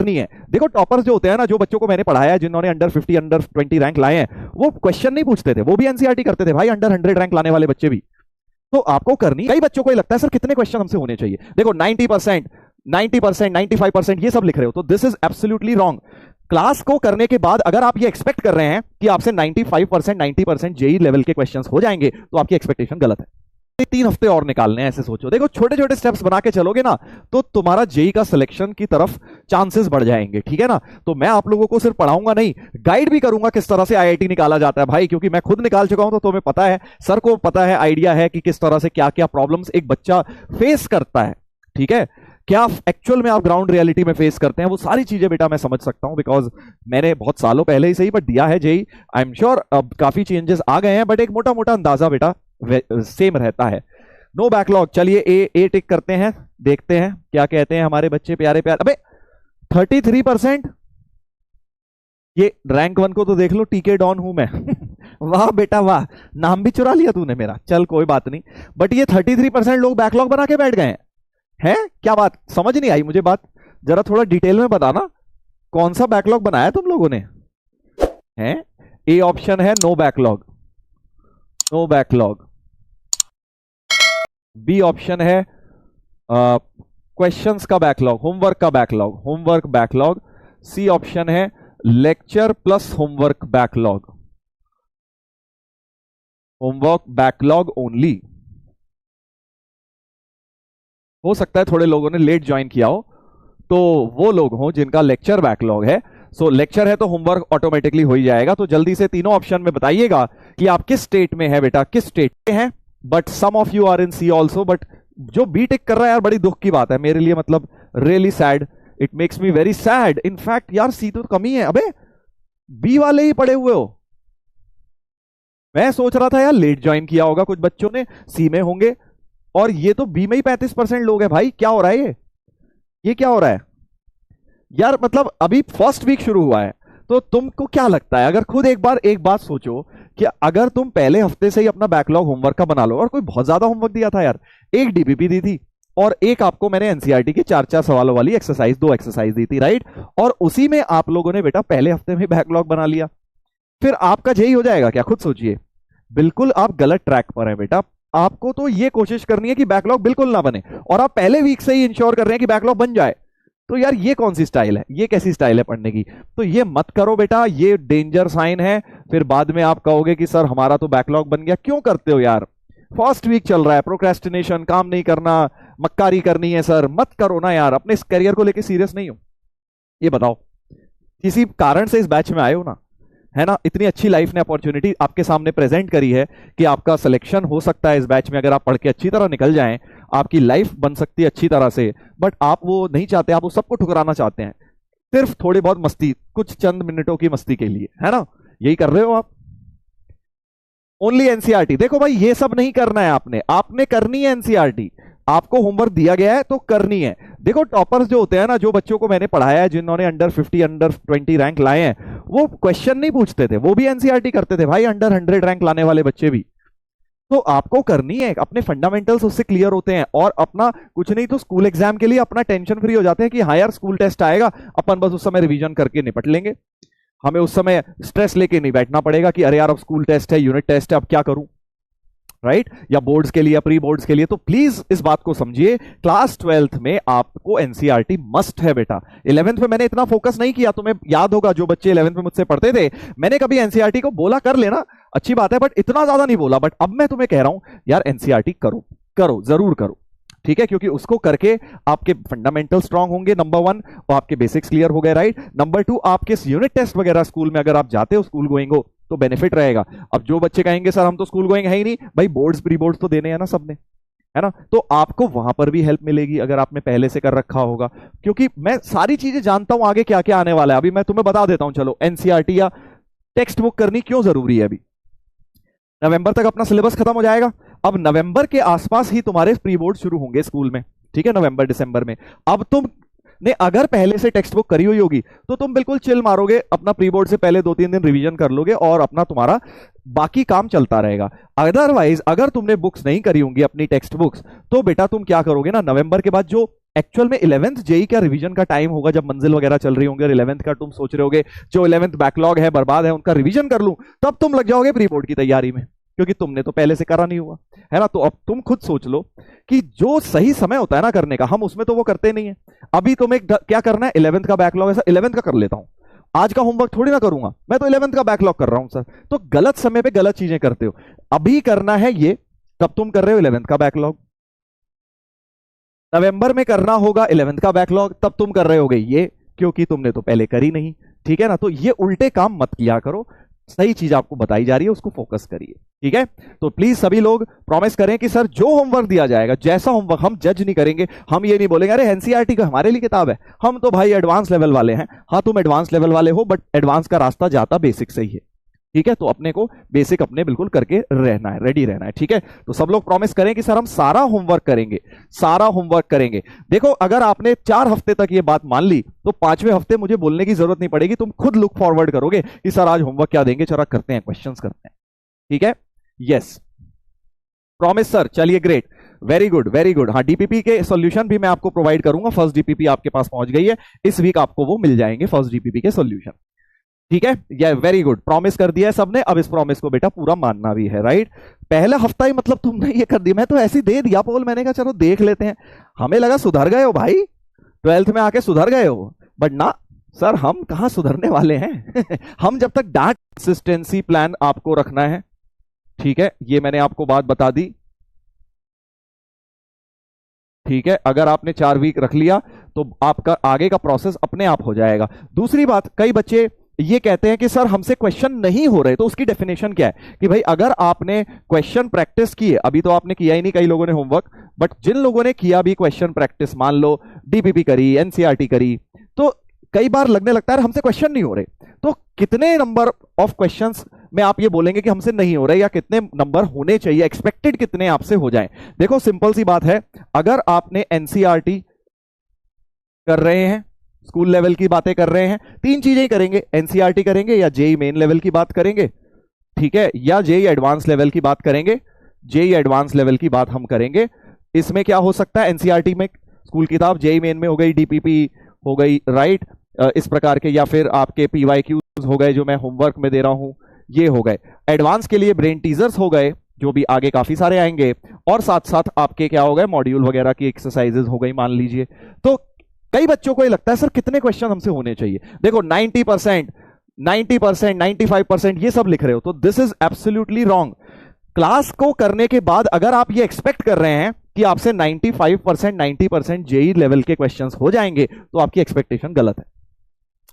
नहीं है। देखो टॉपर्स जो होते हैं ना, जो बच्चों को मैंने पढ़ाया है, जिन्होंने अंडर 50 अंडर 20 रैंक लाए हैं, वो क्वेश्चन नहीं पूछते थे, वो भी एनसीईआरटी करते थे भाई, अंडर 100 रैंक लाने वाले बच्चे भी। तो आपको करनी, कई बच्चों को ये लगता है सर कितने क्वेश्चन हमसे होने चाहिए, देखो 90%, 90%, 95% ये सब लिख रहे हो, तो this is absolutely wrong. Class को करने के बाद अगर आप ये एक्सपेक्ट कर रहे हैं कि आपसे 95%, 90% जेई लेवल के क्वेश्चंस हो जाएंगे, तो आपकी एक्सपेक्टेशन गलत है। 3 हफ्ते और निकालने हैं, ऐसे सोचो। देखो छोटे छोटे स्टेप्स बना के चलोगे ना, तो तुम्हारा जेई का सिलेक्शन की तरफ चांसेस बढ़ जाएंगे, ठीक है ना। तो मैं आप लोगों को सिर्फ पढ़ाऊंगा नहीं, गाइड भी करूंगा किस तरह से आईआईटी निकाला जाता है भाई, क्योंकि मैं खुद निकाल चुका हूं, तो तुम्हें पता है, सर को पता है, आइडिया है कि किस तरह से क्या क्या प्रॉब्लम्स एक बच्चा फेस करता है, ठीक है। क्या एक्चुअल में आप ग्राउंड रियलिटी में फेस करते हैं, वो सारी चीजें बेटा मैं समझ सकता हूं, बिकॉज मैंने बहुत सालों पहले ही सही बट दिया है जेई। आई एम श्योर अब काफी चेंजेस आ गए हैं, बट एक मोटा मोटा अंदाजा बेटा सेम रहता है। नो बैकलॉग, चलिए ए टिक करते हैं, देखते हैं क्या कहते हैं हमारे बच्चे प्यारे प्यारे। अबे 33%, ये रैंक 1 को तो देख लो, टीके डॉन हूं मैं वाह बेटा वाह, नाम भी चुरा लिया तूने मेरा, चल कोई बात नहीं। बट ये 33% लोग बैकलॉग बना के बैठ गए हैं, क्या बात, समझ नहीं आई मुझे बात, जरा थोड़ा डिटेल में बताना, कौन सा बैकलॉग बनाया तुम लोगों ने? हैं, ए ऑप्शन है no backlog, no backlog. B option है क्वेश्चंस का बैकलॉग, होमवर्क का backlog, homework backlog. C option है lecture plus homework backlog, homework backlog only. हो सकता है थोड़े लोगों ने लेट ज्वाइन किया हो, तो वो लोग हो जिनका लेक्चर बैकलॉग है। सो लेक्चर है तो होमवर्क ऑटोमेटिकली हो ही जाएगा। तो जल्दी से तीनों ऑप्शन में बताइएगा कि आप किस स्टेट में है बेटा, किस स्टेट में है। But some of you are in C also, but जो बी टेक कर रहा है यार, बड़ी दुख की बात है मेरे लिए, मतलब really sad, it makes me very sad. In fact यार सी तो कम ही है, अबे बी वाले ही पढ़े हुए हो। मैं सोच रहा था यार लेट ज्वाइन किया होगा कुछ बच्चों ने, सी में होंगे, और ये तो बी में ही 35% लोग हैं भाई। क्या हो रहा है ये क्या हो रहा है यार, मतलब अभी फर्स्ट वीक शुरू हुआ है। तो तुमको क्या लगता है, अगर खुद एक बात सोचो कि अगर तुम पहले हफ्ते से ही अपना बैकलॉग होमवर्क का बना लो, और कोई बहुत ज्यादा होमवर्क दिया था यार, एक डीपीपी दी थी और एक आपको मैंने एनसीईआरटी की 4-4 सवालों वाली एक्सरसाइज, 2 एक्सरसाइज दी थी, राइट, और उसी में आप लोगों ने बेटा पहले हफ्ते में बैकलॉग बना लिया, फिर आपका जेई हो जाएगा क्या? खुद सोचिए, बिल्कुल आप गलत ट्रैक पर हैं बेटा। आपको तो ये कोशिश करनी है कि बैकलॉग बिल्कुल ना बने, और आप पहले वीक से ही इंश्योर कर रहे हैं कि बैकलॉग बन जाए। तो यार ये कौन सी स्टाइल है, ये कैसी स्टाइल है पढ़ने की? तो ये मत करो बेटा, ये डेंजर साइन है। फिर बाद में आप कहोगे कि सर हमारा तो बैकलॉग बन गया। क्यों करते हो यार, फर्स्ट वीक चल रहा है, प्रोक्रेस्टिनेशन, काम नहीं करना, मक्कारी करनी है सर, मत करो ना यार। अपने इस करियर को लेके सीरियस नहीं हो, ये बताओ, किसी कारण से इस बैच में आए हो ना, है ना। इतनी अच्छी लाइफ ने अपॉर्चुनिटी आपके सामने प्रेजेंट करी है कि आपका सिलेक्शन हो सकता है इस बैच में, अगर आप पढ़ के अच्छी तरह निकल जाएं, आपकी लाइफ बन सकती है अच्छी तरह से। बट आप वो नहीं चाहते, आप वो सबको ठुकराना चाहते हैं, सिर्फ थोड़ी बहुत मस्ती, कुछ चंद मिनटों की मस्ती के लिए, है ना। यही कर रहे हो आप। ओनली एनसीईआरटी, देखो भाई ये सब नहीं करना है, आपने करनी है एनसीईआरटी। आपको होमवर्क दिया गया है तो करनी है। देखो टॉपर्स जो होते हैं ना, जो बच्चों को मैंने पढ़ाया है, जिन्होंने अंडर 50 अंडर 20 रैंक लाए हैं, वो क्वेश्चन नहीं पूछते थे, वो भी एनसीईआरटी करते थे भाई, अंडर 100 रैंक लाने वाले बच्चे भी। तो आपको करनी है, अपने फंडामेंटल्स उससे क्लियर होते हैं, और अपना कुछ नहीं तो स्कूल एग्जाम के लिए अपना टेंशन फ्री हो जाते हैं कि हाँ यार स्कूल टेस्ट आएगा, अपन बस उस समय रिवीजन करके निपट लेंगे, हमें उस समय स्ट्रेस लेके नहीं बैठना पड़ेगा कि अरे यार अब स्कूल टेस्ट है, यूनिट टेस्ट है, अब क्या करूं, राइट, या बोर्ड्स के लिए या प्री बोर्ड्स के लिए। तो प्लीज इस बात को समझिए, क्लास 12th में आपको एनसीईआरटी मस्ट है बेटा। 11th में मैंने इतना फोकस नहीं किया, तुम्हें याद होगा जो बच्चे 11th में मुझसे पढ़ते थे, मैंने कभी एनसीईआरटी को बोला कर लेना अच्छी बात है, बट इतना ज्यादा नहीं बोला। बट अब मैं तुम्हें कह रहा हूं यार एनसीईआरटी करो, करो जरूर करो, ठीक है, क्योंकि उसको करके आपके फंडामेंटल स्ट्रांग होंगे, नंबर 1, और आपके बेसिक्स क्लियर हो गए, राइट। नंबर 2, आपके यूनिट टेस्ट वगैरह स्कूल में अगर आप जाते हो, स्कूल गोइंग हो, तो बेनिफिट रहेगा। अब जो बच्चे कहेंगे सर हम तो स्कूल गोइंग है ही नहीं, भाई बोर्ड्स प्री बोर्ड्स तो देने हैं ना सबने, है ना, तो आपको वहां पर भी हेल्प मिलेगी अगर आपने पहले से कर रखा होगा। क्योंकि मैं सारी चीजें जानता हूं आगे क्या क्या आने वाला है, अभी मैं तुम्हें बता देता हूं। चलो, एनसीईआरटी या टेक्स्ट बुक करनी क्यों जरूरी है? अभी नवंबर तक अपना सिलेबस खत्म हो जाएगा, अब नवंबर के आसपास ही तुम्हारे प्री बोर्ड शुरू होंगे स्कूल में, ठीक है, नवंबर दिसंबर में। अब तुम ने अगर पहले से टेक्स्ट बुक करी हुई होगी तो तुम बिल्कुल चिल मारोगे, अपना प्री बोर्ड से पहले 2-3 दिन रिवीजन कर लोगे और अपना तुम्हारा बाकी काम चलता रहेगा। अदरवाइज अगर तुमने बुक्स नहीं करी होंगी अपनी टेक्स्ट बुक्स, तो बेटा तुम क्या करोगे ना, नवंबर के बाद जो एक्चुअल में 11th जेई का रिवीजन का टाइम होगा जब मंजिल वगैरह चल रही होंगे और 11th का तुम सोच रहे होगे जो 11th बैकलॉग है बर्बाद है उनका रिवीजन कर लूं, तब तुम लग जाओगे प्री बोर्ड की तैयारी में, क्योंकि तुमने तो पहले से करा नहीं हुआ है ना। तो अब तुम खुद सोच लो कि जो सही समय होता है ना करने का, हम उसमें तो वो करते नहीं है। अभी तुम्हें क्या करना है, 11th का बैकलॉग है सर, 11th का कर लेता हूं, आज का होमवर्क थोड़ी ना करूंगा, मैं तो 11th का बैकलॉग कर रहा हूं सर। तो गलत समय पे गलत चीजें करते हो। अभी करना है ये, तब तुम कर रहे हो 11th का बैकलॉग। नवंबर में करना होगा 11th का बैकलॉग, तब तुम कर रहे होगे ये, क्योंकि तुमने तो पहले करी नहीं। ठीक है ना, तो ये उल्टे काम मत किया करो, सही चीज आपको बताई जा रही है उसको फोकस करिए। ठीक है, तो प्लीज सभी लोग प्रॉमिस करें कि सर जो होमवर्क दिया जाएगा, जैसा होमवर्क, हम जज नहीं करेंगे, हम ये नहीं बोलेंगे अरे एनसीईआरटी का हमारे लिए किताब है, हम तो भाई एडवांस लेवल वाले हैं। हाँ तुम एडवांस लेवल वाले हो, बट एडवांस का रास्ता जाता बेसिक से ही है। ठीक है, तो अपने को बेसिक अपने बिल्कुल करके रहना है, रेडी रहना है। ठीक है, तो सब लोग प्रॉमिस करें कि सर हम सारा होमवर्क करेंगे, सारा होमवर्क करेंगे। देखो अगर आपने 4 हफ्ते तक ये बात मान ली तो 5वें हफ्ते मुझे बोलने की जरूरत नहीं पड़ेगी, तुम खुद लुक फॉरवर्ड करोगे कि सर आज होमवर्क क्या देंगे, चलो करते हैं, क्वेश्चंस करते हैं। ठीक है, यस प्रॉमिस सर, चलिए great, very good very good. हाँ डीपीपी के सॉल्यूशन भी मैं आपको प्रोवाइड करूंगा, फर्स्ट डीपीपी आपके पास पहुंच गई है, इस वीक आपको वो मिल जाएंगे फर्स्ट डीपीपी के सॉल्यूशन। ठीक है, ये वेरी गुड, प्रॉमिस कर दिया है सबने, अब इस प्रॉमिस को बेटा पूरा मानना भी है, राइट। पहला हफ्ता ही मतलब तुमने ये कर दिया, मैं तो ऐसे ही दे दिया पोल, मैंने कहा चलो देख लेते हैं, हमें लगा सुधर गए हो भाई, 12th में आके सुधर गए हो, बट ना सर हम कहां सुधरने वाले हैं हम जब तक डाटा कंसिस्टेंसी प्लान आपको रखना है। ठीक है, ये मैंने आपको बात बता दी। ठीक है, अगर आपने 4 वीक रख लिया तो आपका आगे का प्रोसेस अपने आप हो जाएगा। दूसरी बात, कई बच्चे ये कहते हैं कि सर हमसे क्वेश्चन नहीं हो रहे, तो उसकी डेफिनेशन क्या है कि भाई अगर आपने क्वेश्चन प्रैक्टिस की है, अभी तो आपने किया ही नहीं कई लोगों ने होमवर्क, बट जिन लोगों ने किया भी क्वेश्चन प्रैक्टिस, मान लो डीपीपी करी, एनसीईआरटी करी, तो कई बार लगने लगता है हमसे क्वेश्चन नहीं हो रहे, तो कितने नंबर ऑफ क्वेश्चंस में आप ये बोलेंगे कि हमसे नहीं हो रहे, या कितने नंबर होने चाहिए, एक्सपेक्टेड कितने आपसे हो जाएं। देखो सिंपल सी बात है, अगर आपने एनसीईआरटी कर रहे हैं, स्कूल लेवल की बातें कर रहे हैं, 3 चीजें ही करेंगे, एनसीईआरटी करेंगे, या जेई मेन लेवल की बात करेंगे, ठीक है, या जेई एडवांस लेवल की बात करेंगे। जेई एडवांस लेवल की बात हम करेंगे। इसमें क्या हो सकता है, एनसीईआरटी में स्कूल किताब, जेई मेन में हो गई डीपीपी हो गई, राइट, इस प्रकार के, या फिर आपके पीवाईक्यूज हो गए जो मैं होमवर्क में दे रहा हूं, ये हो गए। एडवांस के लिए ब्रेन टीजर्स हो गए जो भी आगे काफी सारे आएंगे, और साथ साथ आपके क्या हो गए, मॉड्यूल वगैरह की एक्सरसाइजेज हो गई मान लीजिए। तो कई बच्चों को ये लगता है सर कितने क्वेश्चन हमसे होने चाहिए, देखो 90%, 90%, 95% ये सब लिख रहे हो, तो this is absolutely wrong. Class को करने के बाद अगर आप ये एक्सपेक्ट कर रहे हैं कि आपसे 95%, 90% जेई लेवल के क्वेश्चंस हो जाएंगे, तो आपकी एक्सपेक्टेशन गलत है,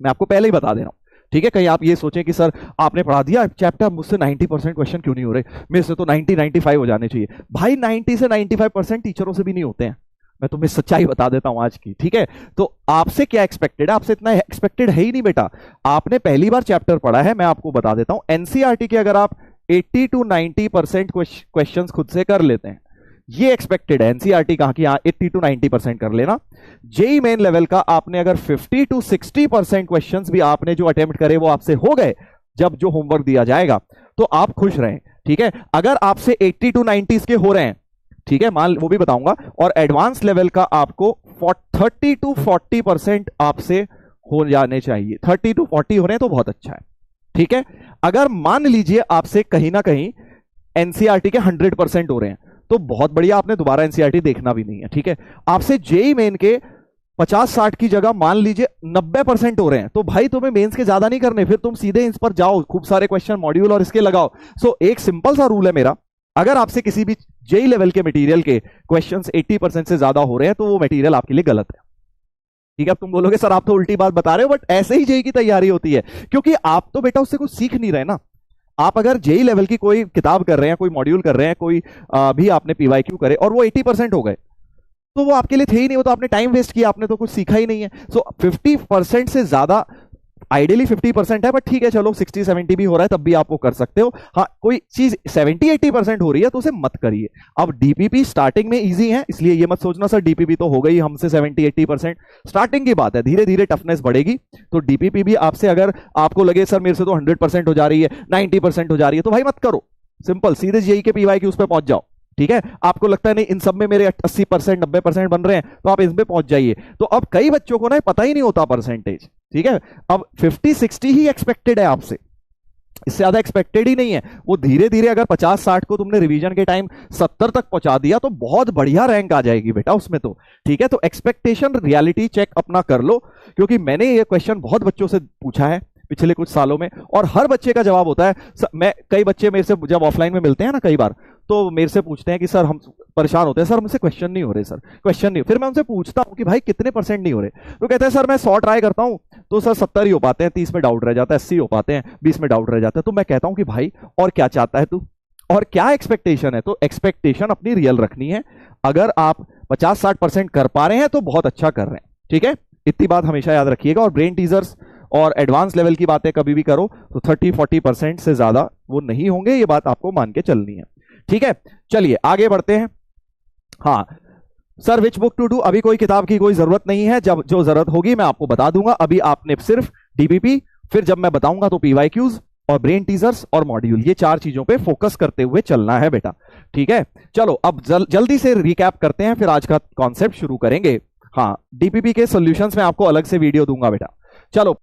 मैं आपको पहले ही बता दे रहा हूं। ठीक है, कहीं आप ये सोचें कि सर आपने पढ़ा दिया चैप्टर, मुझसे 90% क्वेश्चन क्यों नहीं हो रहे, मेरे से तो 90, 95 हो जाने चाहिए। भाई 90 से 95% टीचरों से भी नहीं होते हैं, मैं तुम्हें सच्चाई बता देता हूं आज की। ठीक है, तो आपसे क्या एक्सपेक्टेड है, आपसे इतना एक्सपेक्टेड है ही नहीं बेटा, आपने पहली बार चैप्टर पढ़ा है। मैं आपको बता देता हूं, एनसीईआरटी के अगर आप 80 to 90% क्वेश्चन खुद से कर लेते हैं, ये एक्सपेक्टेड है। एनसीईआरटी कहां की, 80 to 90% कर लेना। जेई मेन लेवल का आपने अगर 50 to 60% क्वेश्चंस भी आपने जो अटेम्प्ट करे वो आपसे हो गए, जब जो होमवर्क दिया जाएगा, तो आप खुश रहें। ठीक है, अगर आपसे 80 to 90 के हो रहे हैं, ठीक है, मान वो भी बताऊंगा, और एडवांस लेवल का आपको 30 to 40% आपसे हो जाने चाहिए, 30 to 40 हो रहे हैं तो बहुत अच्छा है। ठीक है, अगर मान लीजिए आपसे कहीं ना कहीं एनसीईआरटी के 100% हो रहे हैं, तो बहुत बढ़िया, आपने दोबारा एनसीईआरटी देखना भी नहीं है। ठीक है, आपसे जेई मेन के 50-60 की जगह मान लीजिए 90% हो रहे हैं, तो भाई तुम्हें मेंस के ज्यादा नहीं करने, फिर तुम सीधे इन पर जाओ, खूब सारे क्वेश्चन मॉड्यूल और इसके लगाओ। सो एक सिंपल सा रूल है मेरा, अगर आपसे किसी भी जेई लेवल के मटेरियल के क्वेश्चंस 80% से ज्यादा हो रहे हैं, तो वो मटेरियल आपके लिए गलत है। ठीक है, अब तुम बोलोगे सर आप तो उल्टी बात बता रहे हो, बट ऐसे ही जेई की तैयारी होती है, क्योंकि आप तो बेटा उससे कुछ सीख नहीं रहे ना। आप अगर जेई लेवल की कोई किताब कर रहे हैं, कोई मॉड्यूल कर रहे हैं, कोई भी आपने पीवाईक्यू करे और वो 80% हो गए, तो वो आपके लिए थे ही नहीं, वो तो आपने टाइम वेस्ट किया, आपने तो कुछ सीखा ही नहीं है। सो 50% से ज्यादा, आइडियली 50% है, बट ठीक है चलो 60-70 भी हो रहा है तब भी आप वो कर सकते हो। हाँ, कोई चीज 70-80% हो रही है तो उसे मत करिए। अब डीपीपी स्टार्टिंग में इजी है, इसलिए ये मत सोचना सर डीपीपी तो हो गई हमसे 70-80%, स्टार्टिंग की बात है, धीरे धीरे टफनेस बढ़ेगी। तो डीपीपी भी आपसे, अगर आपको लगे सर मेरे से तो 100% हो जा रही है, 90% हो जा रही है, तो भाई मत करो, सिंपल सीधे जेई के पीवाईक्यूज पे पहुंच जाओ। ठीक है, आपको लगता है नहीं इन सब में मेरे 80% 90% बन रहे हैं, तो आप इसमें पहुंच जाइए। तो अब कई बच्चों को ना पता ही नहीं होता परसेंटेज, ठीक है, अब 50-60 ही एक्सपेक्टेड है आपसे, इससे ज्यादा एक्सपेक्टेड ही नहीं है। वो धीरे धीरे अगर 50-60 को तुमने रिवीजन के टाइम 70 तक पहुंचा दिया तो बहुत बढ़िया रैंक आ जाएगी बेटा उसमें तो, ठीक है। तो एक्सपेक्टेशन रियलिटी चेक अपना कर लो, क्योंकि मैंने ये क्वेश्चन बहुत बच्चों से पूछा है पिछले कुछ सालों में, और हर बच्चे का जवाब होता है। मैं कई बच्चे मेरे से जब ऑफलाइन में मिलते हैं ना कई बार, तो मेरे से पूछते हैं कि सर हम परेशान होते हैं, सर मुझसे क्वेश्चन नहीं हो रहे, सर क्वेश्चन नहीं। फिर मैं उनसे पूछता हूं कि भाई कितने परसेंट नहीं हो रहे, तो कहते हैं सर मैं 100 ट्राई करता हूं तो सर 70 ही हो पाते हैं, 30 में डाउट रह जाता है, 80 हो पाते हैं, 20 में डाउट रह जाता है। तो मैं कहता हूं कि भाई और क्या चाहता है तू, और क्या एक्सपेक्टेशन है? तो एक्सपेक्टेशन अपनी रियल रखनी है। अगर आप 50-60% कर पा रहे हैं तो बहुत अच्छा कर रहे हैं, ठीक है, इतनी बात हमेशा याद रखिएगा। और ब्रेन टीजर्स और एडवांस लेवल की बातें कभी भी करो तो 30-40% से ज्यादा वो नहीं होंगे, ये बात आपको मान के चलनी है, ठीक है। चलिए आगे बढ़ते हैं। हाँ sir which book to do, अभी कोई किताब की कोई जरूरत नहीं है, जब जो जरूरत होगी मैं आपको बता दूंगा। अभी आपने सिर्फ डीबीपी, फिर जब मैं बताऊंगा तो पीवाईक्यूज और ब्रेन टीजर्स और मॉड्यूल, ये 4 चीजों पे फोकस करते हुए चलना है बेटा, ठीक है। चलो अब जल्दी से रिकैप करते हैं, फिर आज का कॉन्सेप्ट शुरू करेंगे। हाँ डीपीपी के सॉल्यूशंस में आपको अलग से वीडियो दूंगा बेटा। चलो